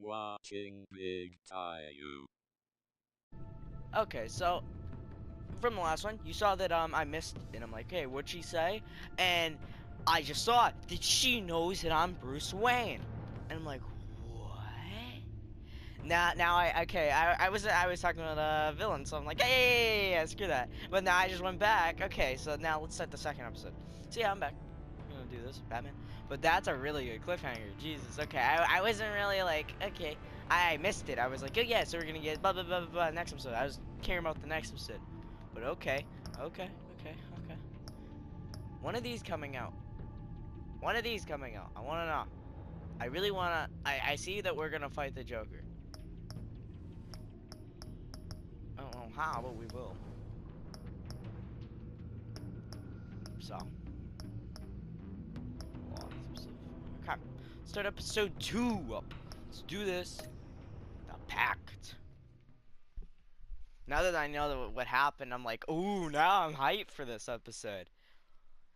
watching Big Caillou. Okay, so from the last one, you saw that I missed, and I'm like, hey, what'd she say? And I just saw it, that she knows that I'm Bruce Wayne, and I'm like, what? Now I was talking about a villain, so I'm like, hey, yeah, screw that. But now I just went back. Okay, so now let's start the second episode. So yeah, I'm back. I'm gonna do this, Batman. But that's a really good cliffhanger. Jesus. Okay, I wasn't really like, okay, I missed it. I was like, oh yeah, so we're gonna get blah blah blah blah blah next episode. I was caring about the next episode. But okay. One of these coming out. One of these coming out. I wanna know. I really wanna. I see that we're gonna fight the Joker. I don't know how, but we will. So. Okay. Start episode 2. Let's do this. The Pact. Now that I know what happened, I'm like, ooh, now I'm hyped for this episode.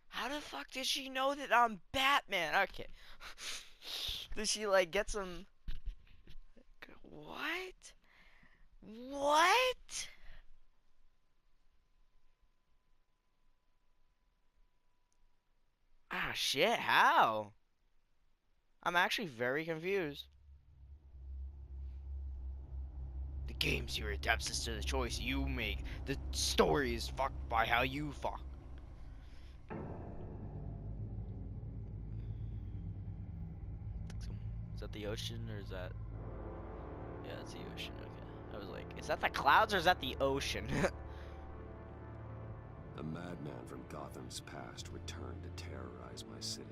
How the fuck did she know that I'm Batman? Okay. Did she, like, get some... What? What? Ah, shit, how? I'm actually very confused. The game's your adapts to the choice you make. The story is fucked by how you fuck. Is that the ocean or is that... Yeah, it's the ocean, okay. I was like, is that the clouds or is that the ocean? A madman from Gotham's past returned to terrorize my city.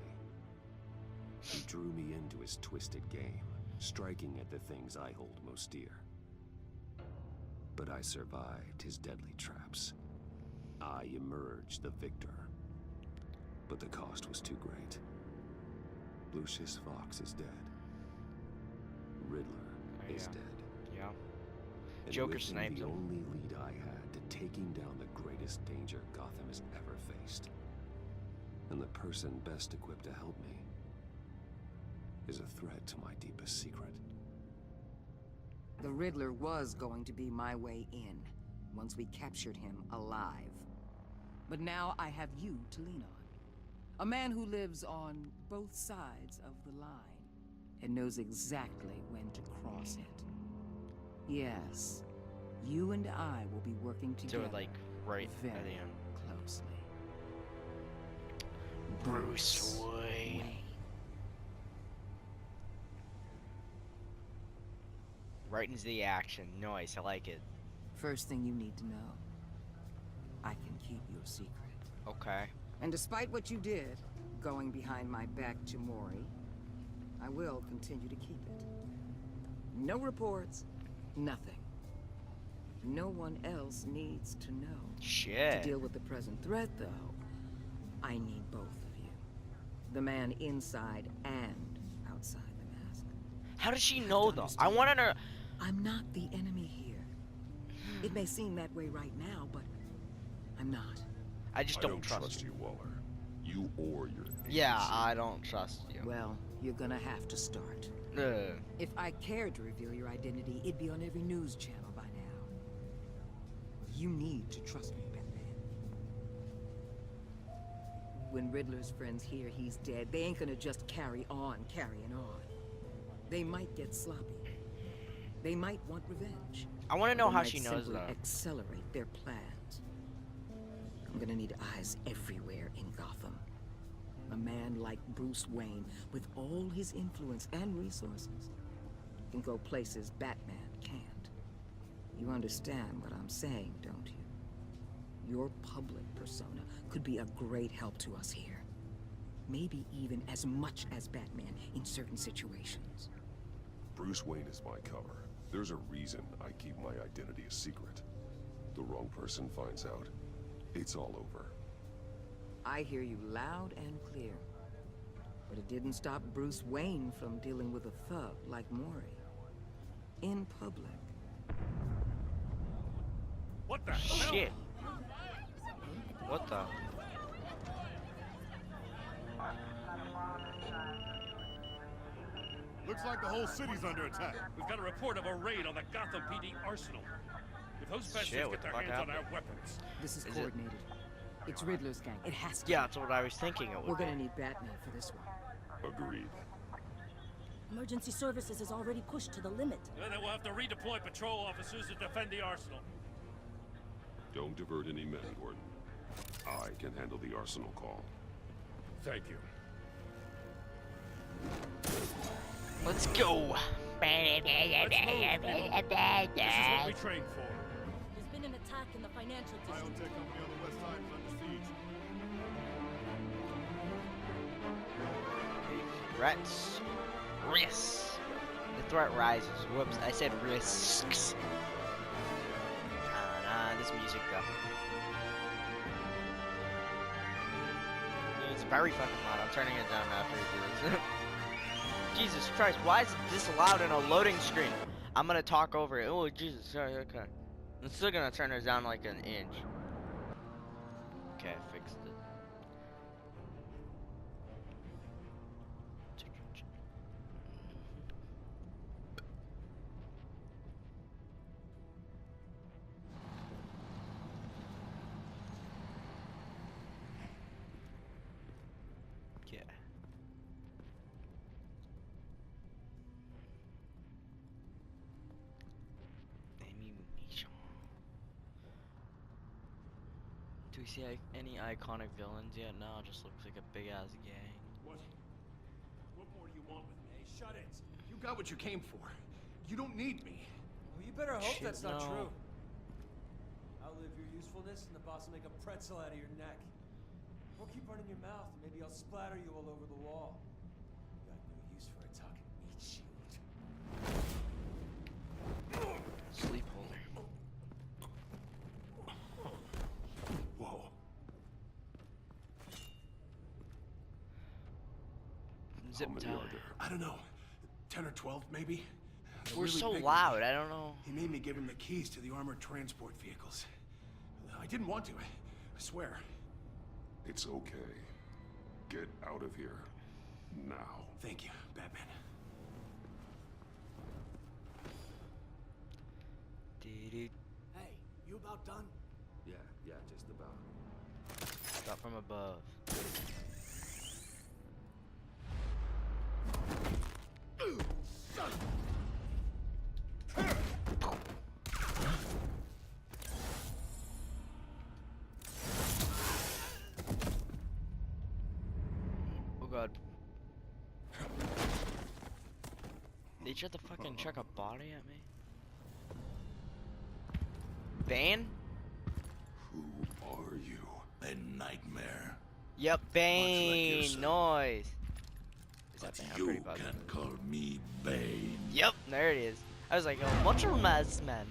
He drew me into his twisted game, striking at the things I hold most dear. But I survived his deadly traps. I emerged the victor. But the cost was too great. Lucius Fox is dead. Riddler is dead. Yeah. And Joker with him, sniped the him. only lead I had to taking down the greatest danger Gotham has ever faced. And the person best equipped to help me is a threat to my deepest secret. The Riddler was going to be my way in, once we captured him alive. But now I have you to lean on. A man who lives on both sides of the line, and knows exactly when to cross it. Yes, you and I will be working together. So, like, right very at the end. closely. Bruce Wayne. Right into the action. Nice, I like it. First thing you need to know, I can keep your secret. Okay. And despite what you did, going behind my back to Mori, I will continue to keep it. No reports, nothing. No one else needs to know. Shit. To deal with the present threat, though, I need both of you. The man inside and outside the mask. How does she know, though? I want to know. I'm not the enemy here. It may seem that way right now, but I'm not. I just don't trust you, Waller. You or your agency. Yeah, I don't trust you. Well, you're gonna have to start. If I cared to reveal your identity, it'd be on every news channel by now. You need to trust me, Batman. When Riddler's friends hear he's dead, they ain't gonna just carry on carrying on. They might get sloppy. They might want revenge. I want to know They how might she knows, simply though. accelerate their plans. I'm gonna need eyes everywhere in Gotham. A man like Bruce Wayne, with all his influence and resources, can go places Batman can't. You understand what I'm saying, don't you? Your public persona could be a great help to us here. Maybe even as much as Batman in certain situations. Bruce Wayne is my cover. There's a reason I keep my identity a secret. The wrong person finds out, it's all over. I hear you loud and clear. But it didn't stop Bruce Wayne from dealing with a thug like Mori. In public. What the Shit. What the? Looks like the whole city's under attack. We've got a report of a raid on the Gotham PD arsenal. If those bastards Shit, what get their the fuck hands on our happened? weapons, This is Is it- coordinated. It's Riddler's gang. It has to. Yeah, that's what I was thinking it would We're be. gonna need Batman for this one. Agreed. Emergency services is already pushed to the limit. then we'll have to redeploy patrol officers to defend the arsenal. Don't divert any men, Gordon. I can handle the arsenal call. Thank you. Let's go. Let's move, people. This is what we trained for. There's been an attack in the financial district. Biotech company on the west side is under siege. Threats. Risks. The threat rises. Whoops, I said risks. This music though. It's very fucking loud. I'm turning it down after we do this. Jesus Christ, why is it this loud in a loading screen? I'm gonna talk over it. Oh, Jesus, sorry, okay. I'm still gonna turn it down like an inch. Okay, I fixed it. Yeah. Do we see any iconic villains yet? No, it just looks like a big ass gang. What more do you want with me? Shut it. You got what you came for. You don't need me. Well, you better hope Shit, that's not no. true. Outlive your usefulness, and the boss will make a pretzel out of your neck. Or keep running your mouth, and maybe I'll splatter you all over the wall. Got no use for a talking meat shield. Sleep holder. Whoa. Zip How many tie. are there? I don't know. 10 or 12, maybe? They're We're really so big. loud. I don't know. He made me give him the keys to the armored transport vehicles. I didn't want to. I swear. It's okay. Get out of here. Now. Thank you, Batman. Dee-dee. Hey, you about done? Yeah, just about. Stop from above. Oh god. They tried to fucking chuck a body at me. Bane? Who are you? A nightmare. Yep, Bane. yourself. Noise. Is But that Bane? I'm you pretty buzzed. can call me Bane. Yep, there it is. I was like, oh, much mess, man.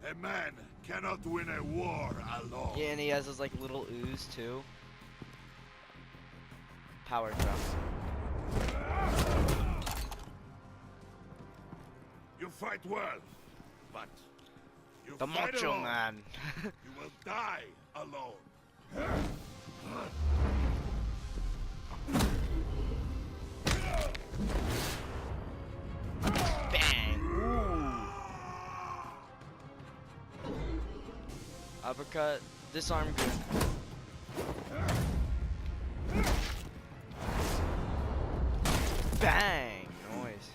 A man cannot win a war alone. Yeah, and he has those like little ooze too. Power drum. You fight well, but you The fight Macho alone. Man. You will die alone. Bang. Ooh. Uppercut. Disarm good. Bang. Noise.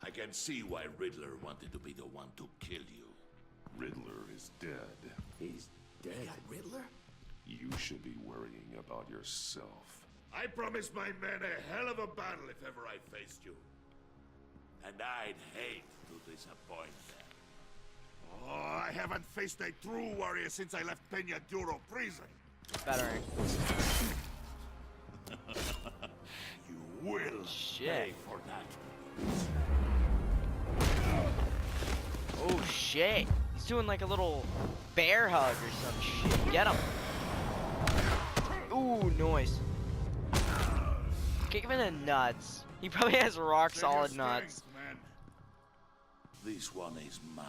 I can see why Riddler wanted to be the one to kill you. Riddler is dead. He's dead. Riddler? You should be worrying about yourself. I promised my men a hell of a battle if ever I faced you. And I'd hate to disappoint them. Oh, I haven't faced a true warrior since I left Peña Duro prison. Battering. You will Shit. pay for that. Oh shit. He's doing like a little bear hug or some shit. Get him. Ooh, noise. Kick him in the nuts. He probably has rock Save your solid nuts. strength, man. This one is mine.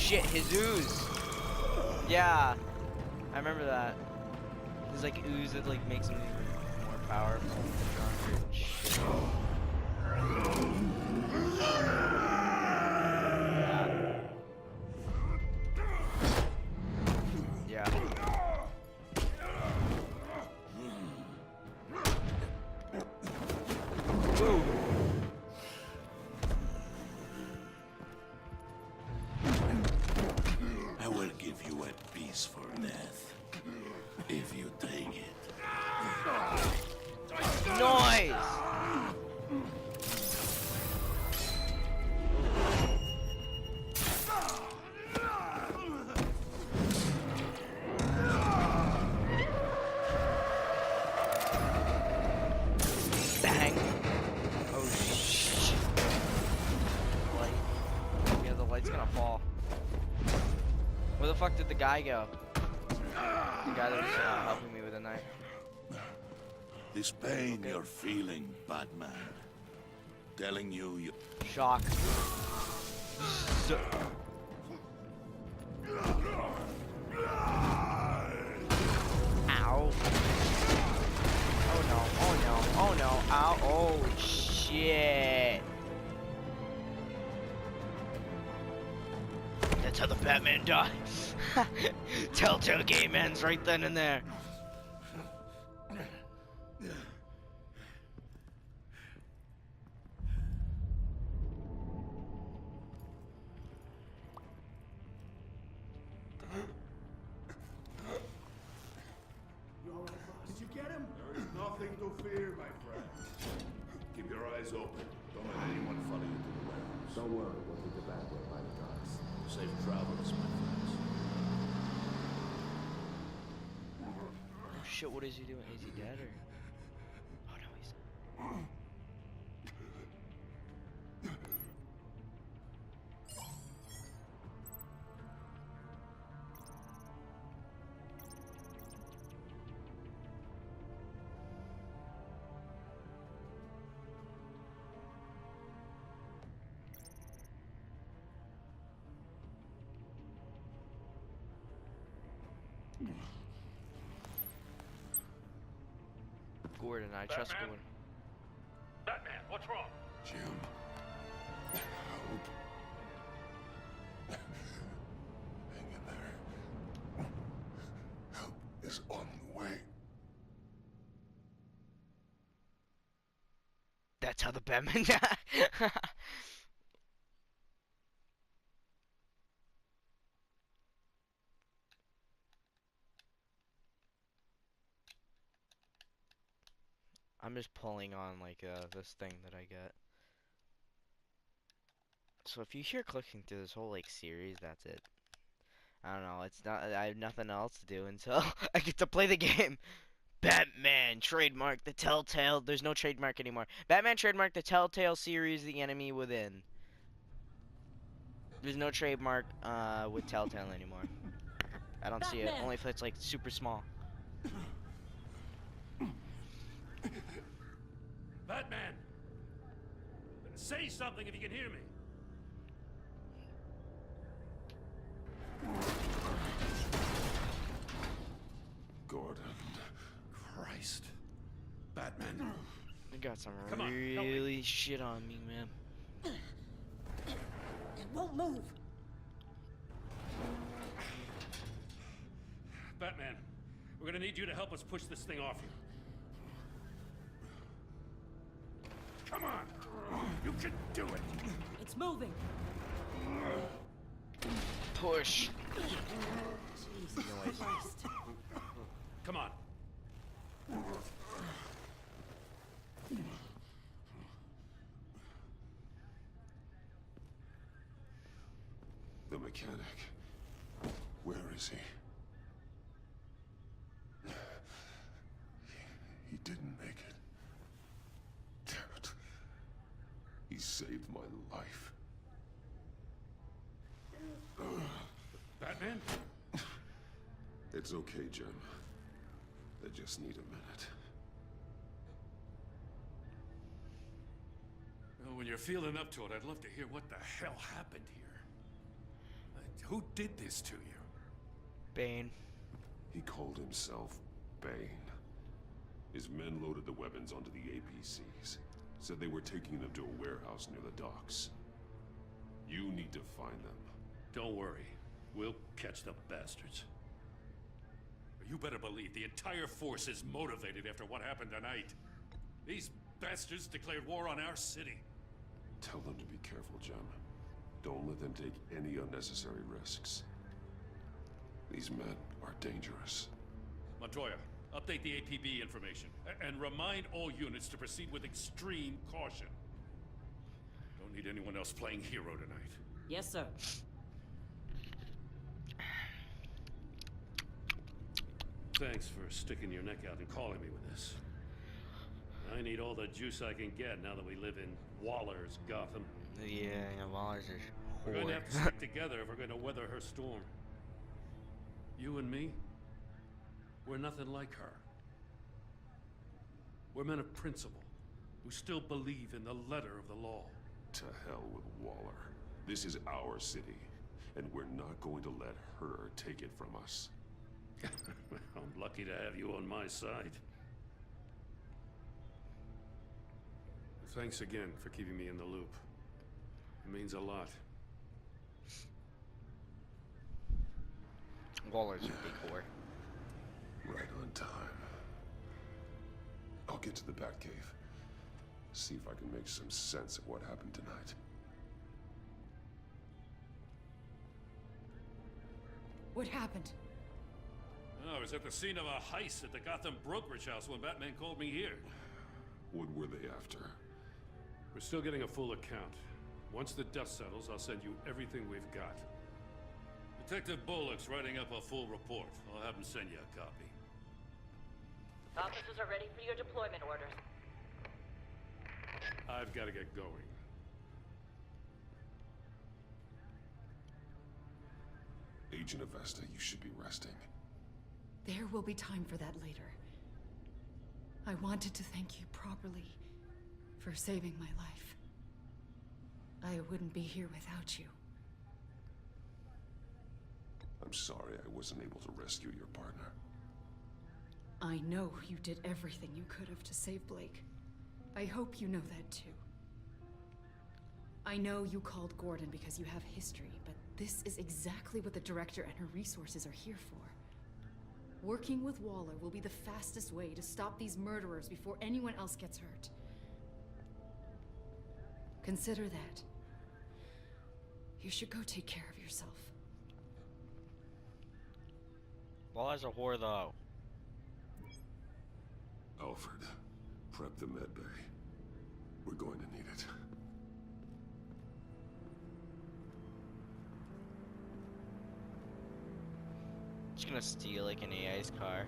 shit, his ooze. Yeah, I remember that. There's like ooze that like makes him even more powerful and stronger and shit. Yeah. Ooh. I will give you a peaceful death if you take it. Noise! Bang! Oh shit! Light. Yeah, the light's gonna fall. Where the fuck did the guy go? The guy that was helping me with the knife. This pain you're feeling, Batman. Telling you Shock. Ow. Oh no, oh no, oh no, ow, oh shit. That's how the Batman dies. Telltale game ends right then and there. Did you get him? There is nothing to fear, my friend. Keep your eyes open. Don't let anyone follow you to the warehouse. Don't worry, we'll take the back way by the docks. Safe travels, my friends. Oh shit, what is he doing? Is he dead or? Oh no, he's not. Gordon, I trust Batman? Gordon. Batman, what's wrong? Jim. Help. Hang in there. Help is on the way. That's how the Batman died. I'm just pulling on like this thing that I get. So if you hear clicking through this whole like series, that's it. I don't know. It's not. I have nothing else to do until I get to play the game. Batman trademark the Telltale. There's no trademark anymore. Batman trademark the Telltale series. The enemy within. There's no trademark with Telltale anymore. I don't see it. Batman! Only if it's like super small. Batman! Say something if you can hear me. Gordon. Christ. Batman. I got some Come on, help me. really shit on me, man. It won't move. Batman, we're gonna need you to help us push this thing off you. Come on! You can do it! It's moving. Push. Jesus Christ. Come on. The mechanic. Where is he? He didn't make it. Damn it. He saved my life. Batman? It's okay, Jim. I just need a minute. Well, when you're feeling up to it, I'd love to hear what the hell happened here. Who did this to you? Bane. He called himself Bane. His men loaded the weapons onto the APCs. Said they were taking them to a warehouse near the docks. You need to find them. Don't worry. We'll catch the bastards. You better believe the entire force is motivated after what happened tonight. These bastards declared war on our city. Tell them to be careful, Jim. Don't let them take any unnecessary risks. These men are dangerous. Montoya, update the APB information. And remind all units to proceed with extreme caution. Don't need anyone else playing hero tonight. Yes, sir. Thanks for sticking your neck out and calling me with this. I need all the juice I can get now that we live in Waller's Gotham. Yeah, Waller's is We're going to have to stick together if we're going to weather her storm. You and me, we're nothing like her. We're men of principle, who still believe in the letter of the law. To hell with Waller. This is our city, and we're not going to let her take it from us. I'm lucky to have you on my side. Thanks again for keeping me in the loop. It means a lot. Waller's a big whore. Right on time. I'll get to the Batcave. See if I can make some sense of what happened tonight. What happened? I was at the scene of a heist at the Gotham brokerage house when Batman called me here. What were they after? We're still getting a full account. Once the dust settles, I'll send you everything we've got. Detective Bullock's writing up a full report. I'll have him send you a copy. Officers are ready for your deployment orders. I've got to get going. Agent Avesta, you should be resting. There will be time for that later. I wanted to thank you properly for saving my life. I wouldn't be here without you. I'm sorry I wasn't able to rescue your partner. I know you did everything you could have to save Blake. I hope you know that too. I know you called Gordon because you have history, but this is exactly what the director and her resources are here for. Working with Waller will be the fastest way to stop these murderers before anyone else gets hurt. Consider that. You should go take care of yourself. Waller's a whore, though. Alfred, prep the med bay. We're going to need it. Just gonna steal like an AI's car.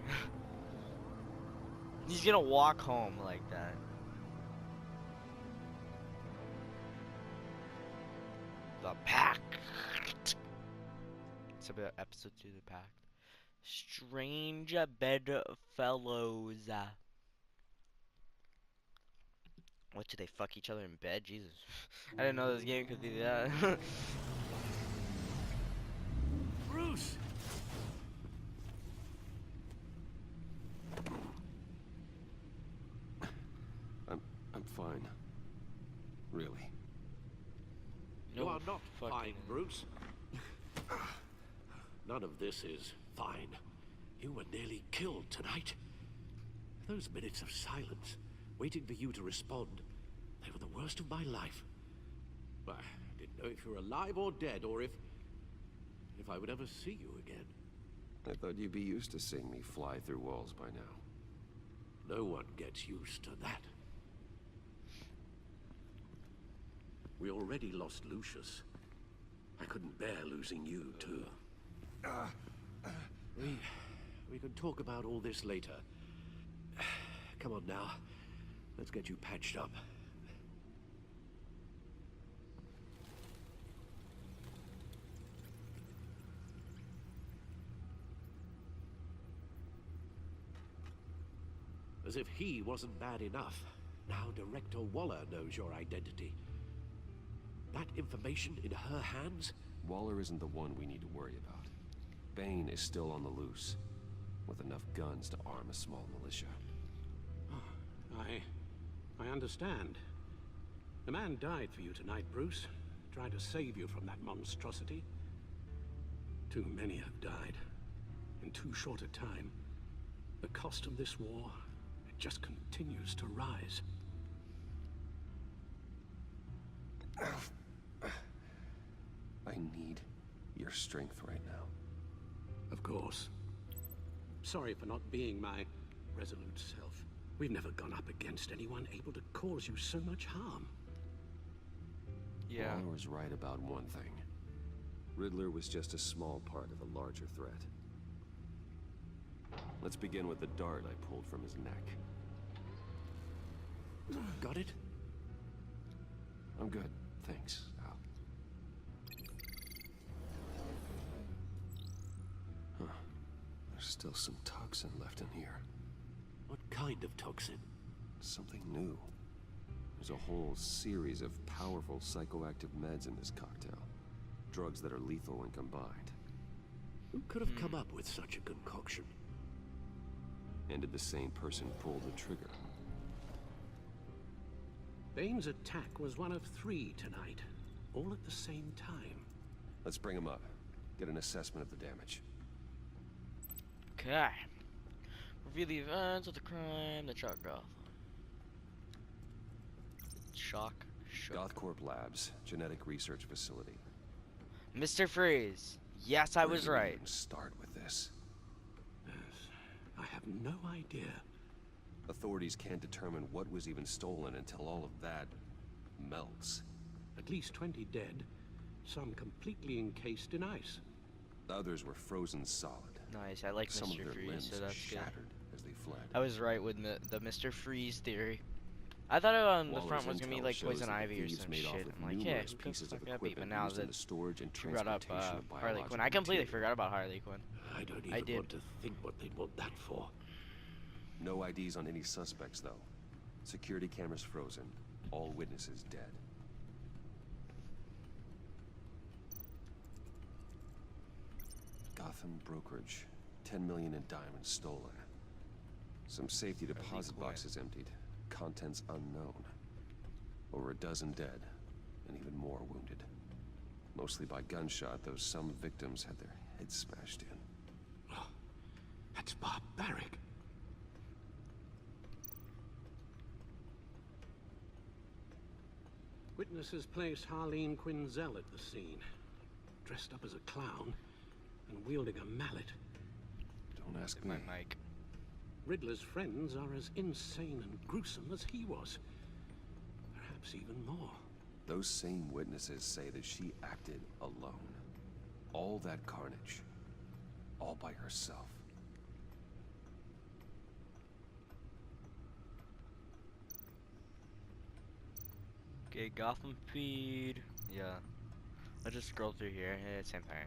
He's gonna walk home like that. The Pact. It's about episode 2 of The Pact. Strange bedfellows. What, do they fuck each other in bed? Jesus. I didn't know this game could do that. Bruce! I'm fine. Really. You are not fucking- fine, Bruce. None of this is fine. You were nearly killed tonight. Those minutes of silence, waiting for you to respond, they were the worst of my life. I didn't know if you were alive or dead, or if I would ever see you again. I thought you'd be used to seeing me fly through walls by now. No one gets used to that. We already lost Lucius. I couldn't bear losing you, too. We can talk about all this later. Come on now. Let's get you patched up. As if he wasn't bad enough. Now Director Waller knows your identity. That information in her hands Waller isn't the one we need to worry about. Bane is still on the loose, with enough guns to arm a small militia. I understand. The man died for you tonight, Bruce. Trying to save you from that monstrosity. Too many have died. In too short a time. The cost of this war, it just continues to rise. I need your strength right now. Of course. Sorry for not being my resolute self. We've never gone up against anyone able to cause you so much harm. Yeah. Waller was right about one thing. Riddler was just a small part of a larger threat. Let's begin with the dart I pulled from his neck. Got it? I'm good, thanks, Al. Huh. There's still some toxin left in here. What kind of toxin? Something new. There's a whole series of powerful psychoactive meds in this cocktail. Drugs that are lethal when combined. Who could have come up with such a concoction? And did the same person pull the trigger? Bane's attack was one of 3 tonight, all at the same time. Let's bring him up. Get an assessment of the damage. Okay. Review the events of the crime that shocked Gotham. Shock. Gothcorp Labs, genetic research facility. Mr. Freeze. Yes, I was Where do we right. even start with this? Yes, I have no idea. Authorities can't determine what was even stolen until all of that melts. At least 20 dead, some completely encased in ice. Others were frozen solid. Nice, I like Some of Mr. their Freeze, limbs so that's shattered good. as they fled. I was right with the Mr. Freeze theory. I thought the Waller's front was gonna be intel like shows Poison that the Ivy or thieves some made shit. off with I'm like, yeah, numerous who the pieces fuck of that be? But equipment now used in that the storage and she brought up transportation of Harley Quinn, biological I completely material. forgot about Harley Quinn. I don't even did. want to think what they'd want that for. No IDs on any suspects, though. Security cameras frozen. All witnesses dead. Gotham brokerage. 10 million in diamonds stolen. Some safety deposit boxes emptied. Contents unknown. Over a dozen dead, and even more wounded. Mostly by gunshot, though some victims had their heads smashed in. Oh, that's barbaric. Witnesses placed Harleen Quinzel at the scene, dressed up as a clown and wielding a mallet. Don't ask me. My mic. Riddler's friends are as insane and gruesome as he was. Perhaps even more. Those same witnesses say that she acted alone. All that carnage. All by herself. Okay, Gotham feed. Yeah. I'll just scroll through here. Same thing.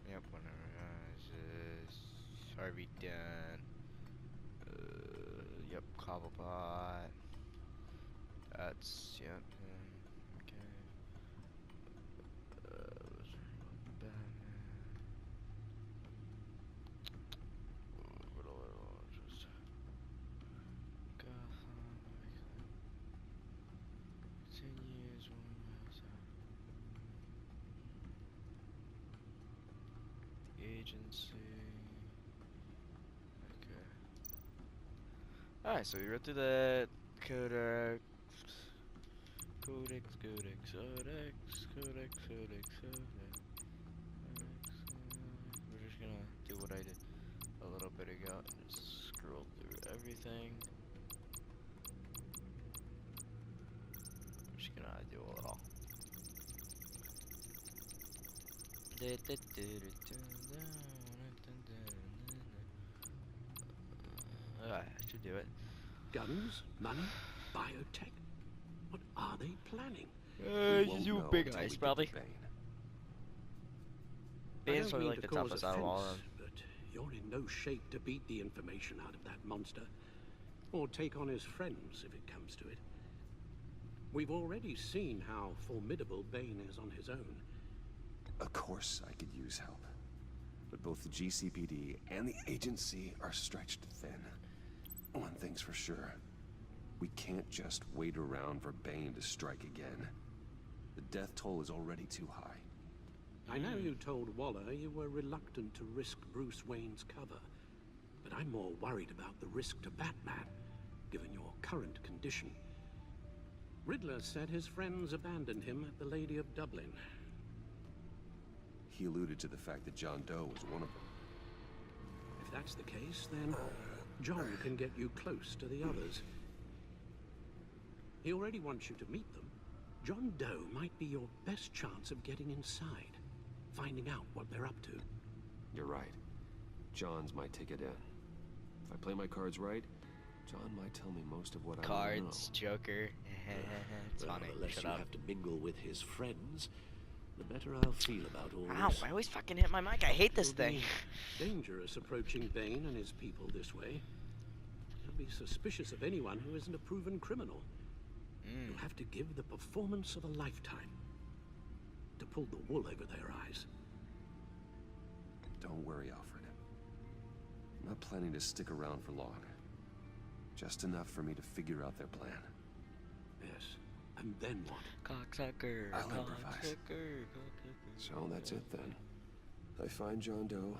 Yep, whatever. Harvey Dent. Yep, Cobblepot. That's, yep. Okay. Batman. Just Gotham. Continues. Agency. Alright, so we read through the codex. Codex. We're just gonna do what I did a little bit ago and just scroll through everything. I'm just gonna do a little. I should do it. Guns, money, biotech. What are they planning? won't You know big until we eyes, get probably. to Bane. I Bane's don't probably mean like to the cause toughest out of all of offense, them. but you're in no shape to beat the information out of that monster, or take on his friends if it comes to it. We've already seen how formidable Bane is on his own. Of course I could use help. But both the GCPD and the agency are stretched thin. One thing's for sure. We can't just wait around for Bane to strike again. The death toll is already too high. I know you told Waller you were reluctant to risk Bruce Wayne's cover, but I'm more worried about the risk to Batman, given your current condition. Riddler said his friends abandoned him at the Lady of Dublin. He alluded to the fact that John Doe was one of them. If that's the case, then John can get you close to the others. He already wants you to meet them. John Doe might be your best chance of getting inside, finding out what they're up to. You're right. John's my ticket in. If I play my cards right, John might tell me most of what I want to know. Cards, Joker. It's Well, funny. the less Shut you up. have to mingle with his friends, the better I'll feel about all Ow, this. I always fucking hit my mic. I hate this It'll thing. be dangerous approaching Bane and his people this way. He'll be suspicious of anyone who isn't a proven criminal. You'll have to give the performance of a lifetime to pull the wool over their eyes. Don't worry, Alfred. I'm not planning to stick around for long. Just enough for me to figure out their plan. Yes, and then what? Cocksucker. I'll improvise. Cocksucker. So that's it then. I find John Doe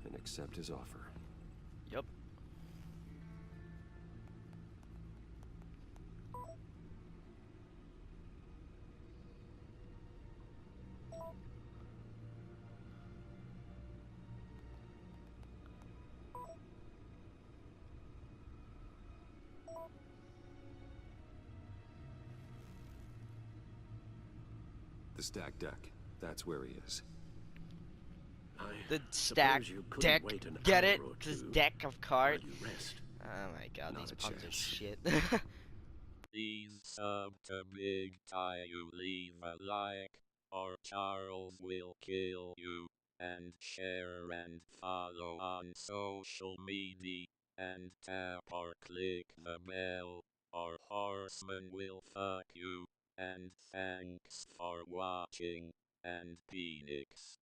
and accept his offer. Yep. The stacked deck. That's where he is. The stack deck. Get it? This deck of cards. Oh my god, Not these a puns are chance. shit. Please sub to Big Tie. You leave a like, or Charles will kill you. And share and follow on social media. And tap or click the bell, or Horseman will fuck you. And thanks for watching. And Phoenix.